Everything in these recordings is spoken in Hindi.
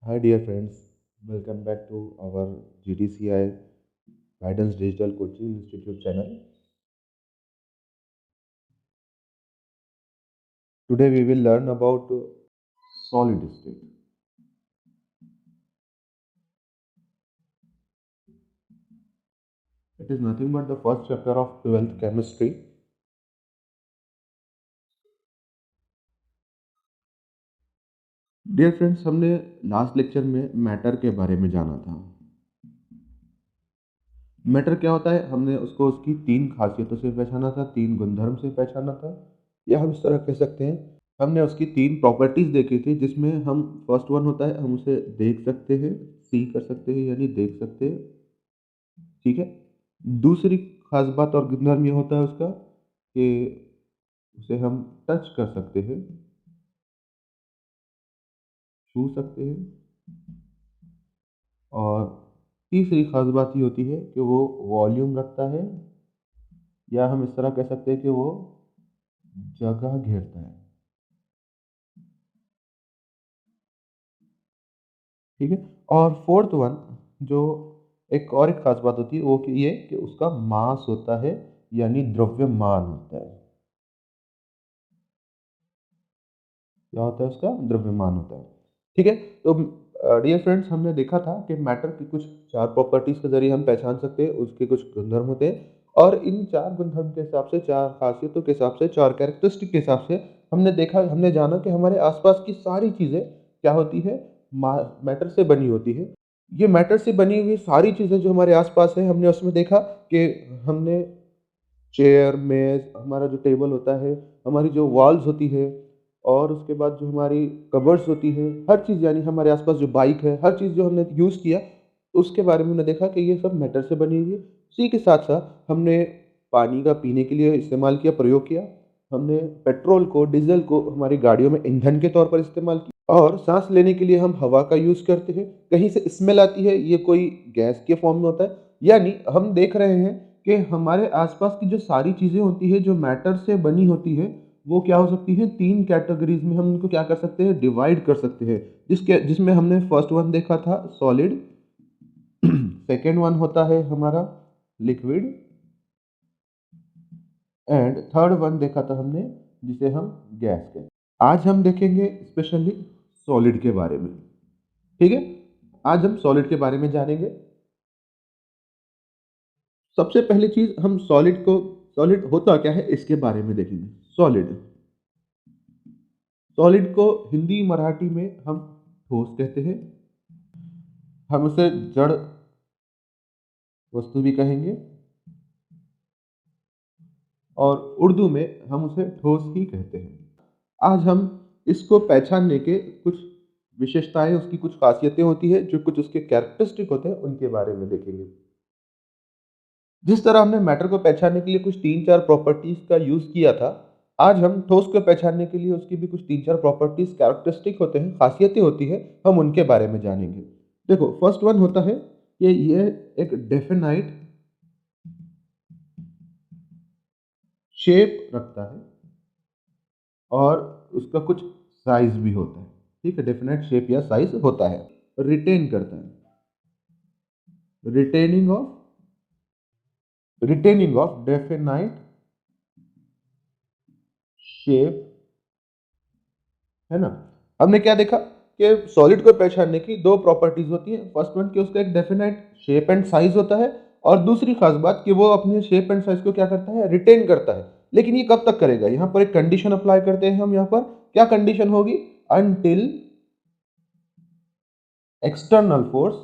Hi, dear friends. Welcome back to our GDCI Guidance Digital Coaching Institute channel. Today, we will learn about solid state. It is nothing but the first chapter of 12th chemistry. Dear friends, हमने लास्ट लेक्चर में मैटर के बारे में जाना था। मैटर क्या होता है, हमने उसको उसकी तीन खासियतों से पहचाना था, तीन गुणधर्म से पहचाना था, या हम इस तरह कह सकते हैं हमने उसकी तीन प्रॉपर्टीज देखी थी, जिसमें हम फर्स्ट वन होता है हम उसे देख सकते हैं, सी कर सकते हैं यानी देख सकते हैं, ठीक है। दूसरी खास बात और गुणधर्म ये होता है उसका कि उसे हम टच कर सकते हैं, छू सकते हैं, और तीसरी खास बात ये होती है कि वो वॉल्यूम रखता है, या हम इस तरह कह सकते हैं कि वो जगह घेरता है, ठीक है। और फोर्थ वन जो एक खास बात होती है वो कि ये कि उसका मास होता है, यानी द्रव्यमान होता है। क्या होता है उसका? द्रव्यमान होता है, ठीक है। तो डियर फ्रेंड्स, हमने देखा था कि मैटर की कुछ चार प्रॉपर्टीज के जरिए हम पहचान सकते हैं, उसके कुछ गुणधर्म होते हैं, और इन चार गुणधर्म के हिसाब से, चार खासियतों के हिसाब से, चार कैरेक्टरिस्टिक के हिसाब से हमने जाना कि हमारे आसपास की सारी चीज़ें क्या होती है, मैटर से बनी होती है। ये मैटर से बनी हुई सारी चीज़ें जो हमारे आसपास है, हमने उसमें देखा कि हमने चेयर, मेज़, हमारा जो टेबल होता है, हमारी जो वॉल्स होती है, और उसके बाद जो हमारी कबर्ड्स होती है, हर चीज़, यानी हमारे आसपास जो बाइक है, हर चीज़ जो हमने यूज़ किया, उसके बारे में हमने देखा कि ये सब मैटर से बनी हुई है। उसी के साथ-साथ हमने पानी का पीने के लिए इस्तेमाल किया, प्रयोग किया। हमने पेट्रोल को, डीज़ल को हमारी गाड़ियों में ईंधन के तौर पर इस्तेमाल किया, और साँस लेने के लिए हम हवा का यूज़ करते हैं। कहीं से स्मेल आती है, ये कोई गैस के फॉर्म में होता है। यानी हम देख रहे हैं कि हमारे आसपास की जो सारी चीज़ें होती है, जो मैटर से बनी होती है, वो क्या हो सकती है, तीन कैटेगरीज में हम उनको क्या कर सकते हैं, डिवाइड कर सकते हैं। जिसमें हमने फर्स्ट वन देखा था सॉलिड, सेकेंड वन होता है हमारा लिक्विड, एंड थर्ड वन देखा था हमने जिसे हम गैस कहते हैं। आज हम देखेंगे स्पेशली सॉलिड के बारे में, ठीक है। आज हम सॉलिड के बारे में जानेंगे। सबसे पहली चीज हम सॉलिड होता क्या है इसके बारे में देखेंगे। सॉलिड सॉलिड को हिंदी मराठी में हम ठोस कहते हैं, हम उसे जड़ वस्तु भी कहेंगे, और उर्दू में हम उसे ठोस ही कहते हैं। आज हम इसको पहचानने के कुछ विशेषताएं, उसकी कुछ खासियतें होती है, जो कुछ उसके कैरेक्टरिस्टिक होते हैं, उनके बारे में देखेंगे। जिस तरह हमने मैटर को पहचानने के लिए कुछ तीन चार प्रॉपर्टीज का यूज किया था, आज हम ठोस को पहचानने के लिए उसकी भी कुछ तीन चार प्रॉपर्टीज, कैरेक्टरिस्टिक होते हैं, खासियतें होती है, हम उनके बारे में जानेंगे। देखो, फर्स्ट वन होता है कि ये एक डेफिनाइट शेप रखता है, और उसका कुछ साइज भी होता है, ठीक है। डेफिनेट शेप या साइज होता है, रिटेन करता है, रिटेनिंग ऑफ डेफिनाइट शेप, है ना। हमने क्या देखा कि सॉलिड को पहचानने की दो प्रॉपर्टीज होती है। फर्स्ट वन कि उसका एक डेफिनेट शेप एंड साइज होता है, और दूसरी खास बात कि वो अपने शेप एंड साइज को क्या करता है, रिटेन करता है। लेकिन ये कब तक करेगा, यहाँ पर एक कंडीशन अप्लाई करते हैं हम। यहाँ पर क्या कंडीशन होगी, until external force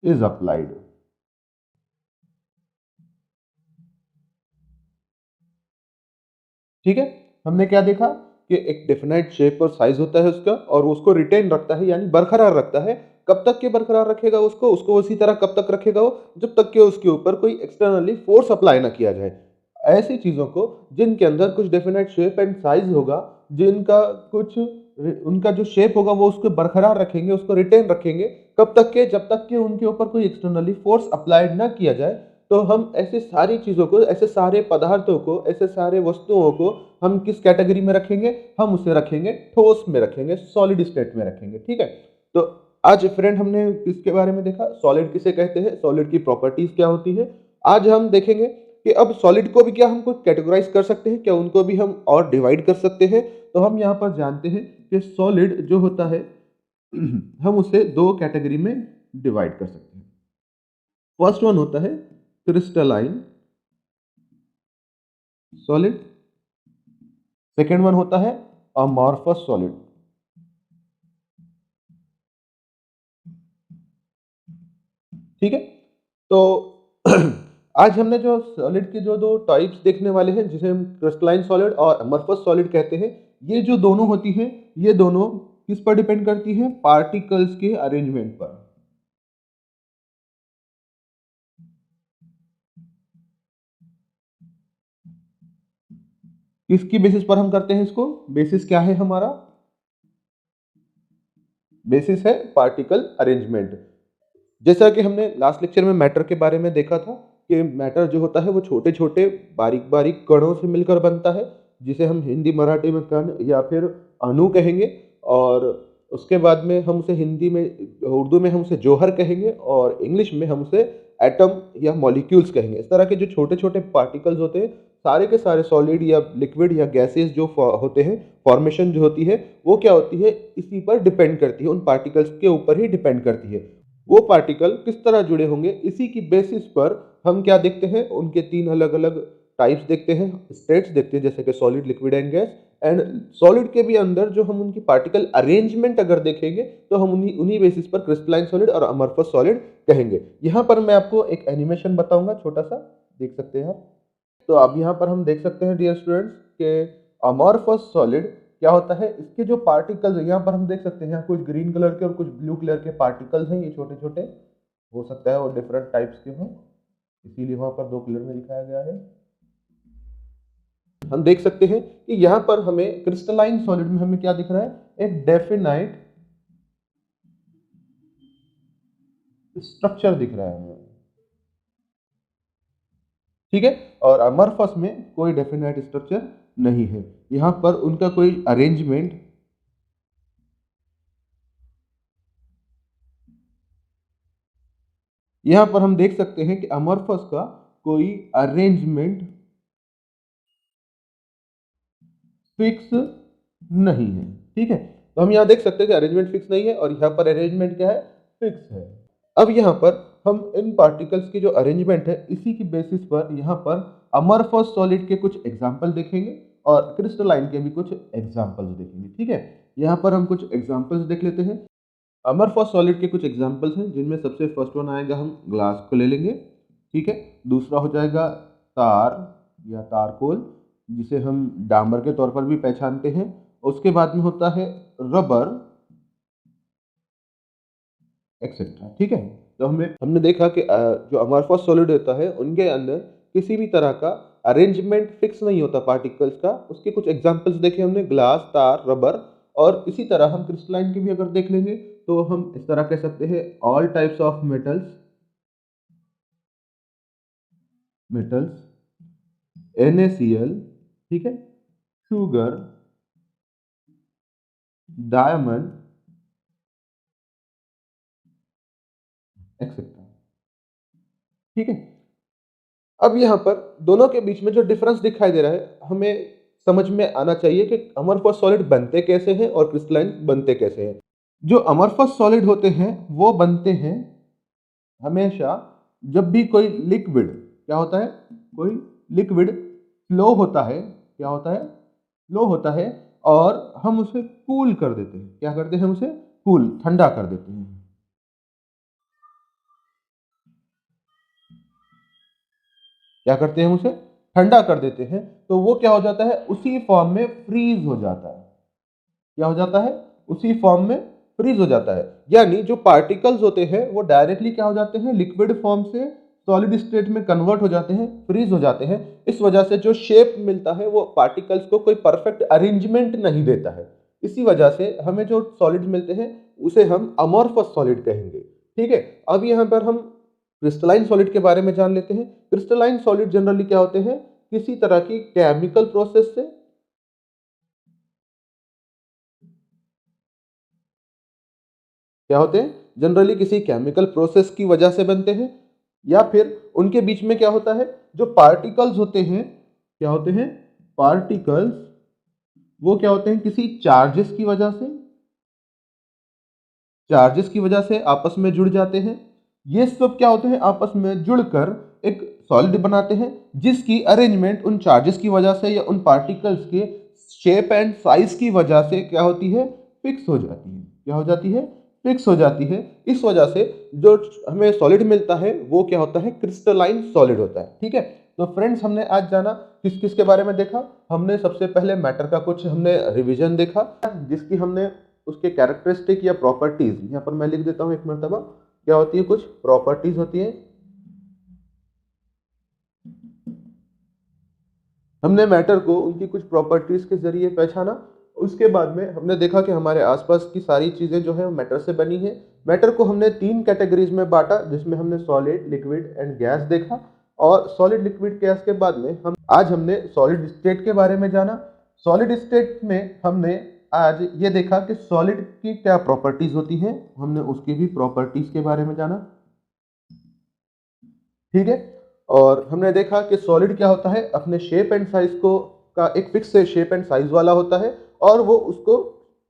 is applied. ठीक है। हमने क्या देखा कि एक डेफिनेट शेप और साइज होता है उसका, और वो उसको रिटेन रखता है, यानी बरकरार रखता है। कब तक के बरकरार रखेगा उसको उसी तरह कब तक रखेगा वो, जब तक कि उसके ऊपर कोई एक्सटर्नली फोर्स अप्लाई ना किया जाए। ऐसी चीजों को जिनके अंदर कुछ डेफिनेट शेप एंड साइज होगा, जिनका कुछ उनका जो शेप होगा वो उसको बरकरार रखेंगे, उसको रिटेन रखेंगे, कब तक के, जब तक कि उनके ऊपर कोई एक्सटर्नली फोर्स अप्लाइड ना किया जाए। तो हम ऐसे सारी चीज़ों को, ऐसे सारे पदार्थों को, ऐसे सारे वस्तुओं को हम किस कैटेगरी में रखेंगे? हम उसे रखेंगे ठोस में रखेंगे, सॉलिड स्टेट में रखेंगे, ठीक है? तो आज फ्रेंड हमने किसके बारे में देखा? सॉलिड किसे कहते हैं, सॉलिड की प्रॉपर्टीज क्या होती है। आज हम देखेंगे कि अब सॉलिड को भी क्या हमको कैटेगराइज कर सकते हैं, क्या उनको भी हम और डिवाइड कर सकते हैं। तो हम यहाँ पर जानते हैं कि सॉलिड जो होता है हम उसे दो कैटेगरी में डिवाइड कर सकते हैं। फर्स्ट वन होता है क्रिस्टलाइन सॉलिड, सेकेंड वन होता है अमॉर्फस सॉलिड। ठीक है, तो आज हमने जो सॉलिड के जो दो टाइप्स देखने वाले हैं, जिसे हम क्रिस्टलाइन सॉलिड और अमॉर्फस सॉलिड कहते हैं, ये जो दोनों होती हैं, ये दोनों किस पर डिपेंड करती हैं? पार्टिकल्स के अरेंजमेंट पर। किसकी बेसिस पर हम करते हैं इसको? बेसिस क्या है हमारा? बेसिस है पार्टिकल अरेंजमेंट। जैसा कि हमने लास्ट लेक्चर में मैटर के बारे में देखा था कि मैटर जो होता है वो छोटे छोटे बारीक बारीक कणों से मिलकर बनता है, जिसे हम हिंदी मराठी में कण या फिर अणु कहेंगे, और उसके बाद में हम उसे हिंदी में, उर्दू में हम उसे जौहर कहेंगे, और इंग्लिश में हम उसे एटम या मॉलिक्यूल्स कहेंगे। इस तरह के जो छोटे छोटे पार्टिकल्स होते हैं, सारे के सारे सॉलिड या लिक्विड या गैसेस जो होते हैं, फॉर्मेशन जो होती है वो क्या होती है? इसी पर डिपेंड करती है, उन पार्टिकल्स के ऊपर ही डिपेंड करती है। वो पार्टिकल किस तरह जुड़े होंगे, इसी की बेसिस पर हम क्या देखते हैं? उनके तीन अलग अलग टाइप्स देखते हैं, स्टेट्स देखते हैं, जैसे कि solid, liquid and gas. And solid के भी अंदर जो हम उनकी पार्टिकल अरेंजमेंट अगर देखेंगे, तो हम उन्हीं उन्हीं बेसिस पर क्रिस्टलाइन सॉलिड और अमॉर्फस सॉलिड कहेंगे। यहाँ पर मैं आपको एक एनिमेशन बताऊंगा, छोटा सा, देख सकते हैं आप। तो अब यहाँ पर हम देख सकते हैं डियर स्टूडेंट्स के अमॉर्फस सॉलिड क्या होता है। इसके जो पार्टिकल्स हैं, यहाँ पर हम देख सकते हैं, यहाँ कुछ ग्रीन कलर के और कुछ ब्लू कलर के पार्टिकल्स हैं, ये छोटे छोटे, हो सकता है और डिफरेंट टाइप्स के हों, इसीलिए वहां पर दो कलर में दिखाया गया है। हम देख सकते हैं कि यहाँ पर हमें क्रिस्टलाइन सॉलिड में हमें क्या दिख रहा है? एक डेफिनाइट स्ट्रक्चर दिख रहा है हमें, ठीक है। और अमॉर्फस में कोई डेफिनाइट स्ट्रक्चर नहीं है, यहाँ पर उनका कोई अरेंजमेंट यहाँ पर हम देख सकते हैं कि अमॉर्फस का कोई अरेंजमेंट फिक्स नहीं है, ठीक है। तो हम यहाँ देख सकते हैं कि अरेंजमेंट फिक्स नहीं है, और यहाँ पर अरेंजमेंट क्या है? फिक्स है। अब यहाँ पर हम इन पार्टिकल्स की जो अरेंजमेंट है, इसी की बेसिस पर यहाँ पर अमॉर्फस सॉलिड के कुछ एग्जाम्पल देखेंगे और क्रिस्टलाइन के भी कुछ एग्जाम्पल्स देखेंगे, ठीक है। यहाँ पर हम कुछ एग्जाम्पल्स देख लेते हैं। अमॉर्फस सॉलिड के कुछ एग्जाम्पल्स हैं, जिनमें सबसे फर्स्ट वन आएगा, हम ग्लास को ले लेंगे, ठीक है। दूसरा हो जाएगा तार या तारकोल, जिसे हम डामर के तौर पर भी पहचानते हैं। उसके बाद में होता है रबर एक्सेट्रा, ठीक है। तो हमने देखा कि जो अमॉर्फस सॉलिड होता है, उनके अंदर किसी भी तरह का अरेंजमेंट फिक्स नहीं होता पार्टिकल्स का। उसके कुछ एग्जांपल्स देखे हमने, ग्लास, तार, रबर। और इसी तरह हम क्रिस्टलाइन की भी अगर देख लेंगे, तो हम इस तरह कह सकते हैं, all types of metals, NaCl, ठीक है, शुगर, डायमंड एक्सेट्रा, ठीक है। अब यहाँ पर दोनों के बीच में जो डिफरेंस दिखाई दे रहा है, हमें समझ में आना चाहिए कि अमॉर्फस सॉलिड बनते कैसे हैं और क्रिस्टलाइन बनते कैसे हैं। जो अमॉर्फस सॉलिड होते हैं वो बनते हैं हमेशा जब भी कोई लिक्विड क्या होता है, कोई लिक्विड फ्लो होता है, क्या होता है? फ्लो होता है, और हम उसे कूल कर देते हैं। क्या करते हैं? हम उसे कूल, ठंडा कर देते हैं। क्या करते हैं? हम उसे ठंडा कर देते हैं, तो वो क्या हो जाता है? उसी फॉर्म में फ्रीज हो जाता है। क्या हो जाता है? उसी फॉर्म में फ्रीज हो जाता है। यानी जो पार्टिकल्स होते हैं वो डायरेक्टली क्या हो जाते हैं? लिक्विड फॉर्म से सॉलिड स्टेट में कन्वर्ट हो जाते हैं, फ्रीज हो जाते हैं। इस वजह से जो शेप मिलता है वो पार्टिकल्स को कोई परफेक्ट अरेंजमेंट नहीं देता है। इसी वजह से हमें जो सॉलिड मिलते हैं उसे हम अमॉर्फस सॉलिड कहेंगे, ठीक है। अब यहाँ पर हम क्रिस्टलाइन सॉलिड के बारे में जान लेते हैं। क्रिस्टलाइन सॉलिड जनरली क्या होते हैं, किसी तरह की केमिकल प्रोसेस से क्या होते हैं, जनरली किसी केमिकल प्रोसेस की वजह से बनते हैं, या फिर उनके बीच में क्या होता है, जो पार्टिकल्स होते हैं, क्या होते हैं, पार्टिकल्स, वो क्या होते हैं, किसी चार्जेस की वजह से आपस में जुड़ जाते हैं। ये सब क्या होते हैं, आपस में जुड़कर एक सॉलिड बनाते हैं, जिसकी अरेंजमेंट उन चार्जेस की वजह से या उन पार्टिकल्स के शेप एंड साइज की वजह से क्या होती है, फिक्स हो जाती है। क्या हो जाती है, फिक्स हो जाती है। इस वजह से जो हमें सॉलिड मिलता है वो क्या होता है, क्रिस्टलाइन सॉलिड होता है। ठीक है, तो फ्रेंड्स हमने आज जाना किस किस के बारे में देखा। हमने सबसे पहले मैटर का कुछ हमने रिवीजन देखा, जिसकी हमने उसके कैरेक्टरिस्टिक या प्रॉपर्टीज, यहाँ पर मैं लिख देता हूँ एक मरतबा, क्या होती है, कुछ प्रॉपर्टीज होती है। हमने मैटर को उनकी कुछ प्रॉपर्टीज के जरिए पहचाना। उसके बाद में हमने देखा कि हमारे आसपास की सारी चीजें जो है मैटर से बनी है। मैटर को हमने 3 कैटेगरीज में बांटा, जिसमें हमने सॉलिड, लिक्विड एंड गैस देखा। और सॉलिड, लिक्विड, गैस के बाद में आज हमने सॉलिड स्टेट के बारे में जाना। सॉलिड स्टेट में हमने आज ये देखा कि सॉलिड की क्या प्रॉपर्टीज होती हैं, हमने उसकी भी प्रॉपर्टीज के बारे में जाना। ठीक है, और हमने देखा कि सॉलिड क्या होता है, अपने शेप एंड साइज को का एक फिक्स शेप एंड साइज वाला होता है, और वो उसको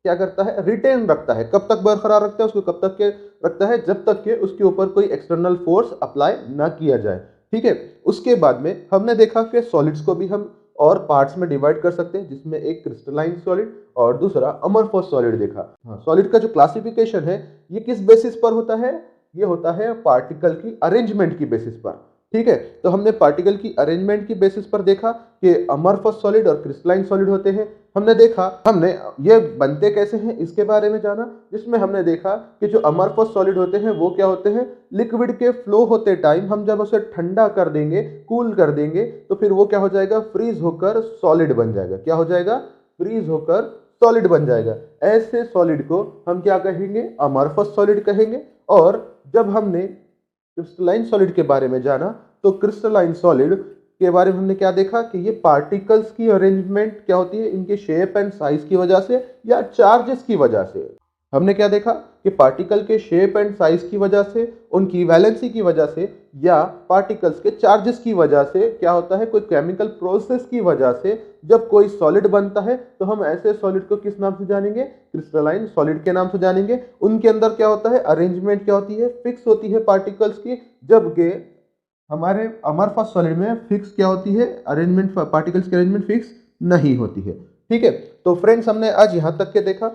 क्या करता है, रिटेन रखता है। कब तक बरकरार रखता है उसको, कब तक के रखता है, जब तक के उसके ऊपर कोई एक्सटर्नल फोर्स अप्लाई ना किया जाए। ठीक है, उसके बाद में हमने देखा कि सॉलिड्स को भी हम और पार्ट्स में डिवाइड कर सकते हैं, जिसमें एक क्रिस्टलाइन सॉलिड और दूसरा अमरफस सॉलिड देखा। हाँ, सॉलिड का जो क्लासिफिकेशन है ये किस बेसिस पर होता है, ये होता है पार्टिकल की अरेंजमेंट की बेसिस पर। ठीक है, तो हमने पार्टिकल की अरेंजमेंट की बेसिस पर देखा कि अमरफस सॉलिड और क्रिस्टलाइन सॉलिड होते हैं। हमने ये बनते कैसे हैं इसके बारे में जाना, जिसमें हमने देखा कि जो अमरफस सॉलिड होते हैं वो क्या होते हैं, लिक्विड के फ्लो होते टाइम हम जब उसे ठंडा कर देंगे, कूल कर देंगे, तो फिर वो क्या हो जाएगा, फ्रीज होकर सॉलिड बन जाएगा। क्या हो जाएगा, फ्रीज होकर सॉलिड बन जाएगा। ऐसे सॉलिड को हम क्या कहेंगे, अमरफस सॉलिड कहेंगे। और जब हमने क्रिस्टलाइन सॉलिड के बारे में जाना, तो क्रिस्टलाइन सॉलिड के बारे में हमने क्या देखा कि ये पार्टिकल्स की अरेंजमेंट क्या होती है, इनके शेप एंड साइज की वजह से या चार्जेस की वजह से। हमने क्या देखा कि पार्टिकल के शेप एंड साइज की वजह से, उनकी वैलेंसी की वजह से, या पार्टिकल्स के चार्जेस की वजह से क्या होता है, कोई केमिकल प्रोसेस की वजह से जब कोई सॉलिड बनता है, तो हम ऐसे सॉलिड को किस नाम से जानेंगे, क्रिस्टलाइन सॉलिड के नाम से जानेंगे। उनके अंदर क्या होता है, अरेंजमेंट क्या होती है, फिक्स होती है पार्टिकल्स की, जबकि हमारे अमरफस सॉलिड में फिक्स क्या होती है, अरेंजमेंट, पार्टिकल्स की अरेंजमेंट फिक्स नहीं होती है। ठीक है, तो फ्रेंड्स हमने आज यहां तक के देखा।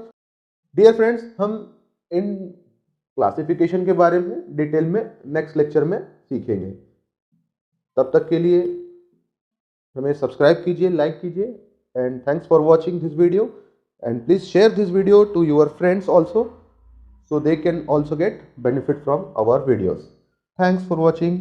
डियर फ्रेंड्स, हम इन क्लासिफिकेशन के बारे में डिटेल में नेक्स्ट लेक्चर में सीखेंगे। तब तक के लिए हमें सब्सक्राइब कीजिए, लाइक कीजिए, and thanks for watching this video, and please share this video to your friends also, so they can also get benefit from our videos. Thanks for watching.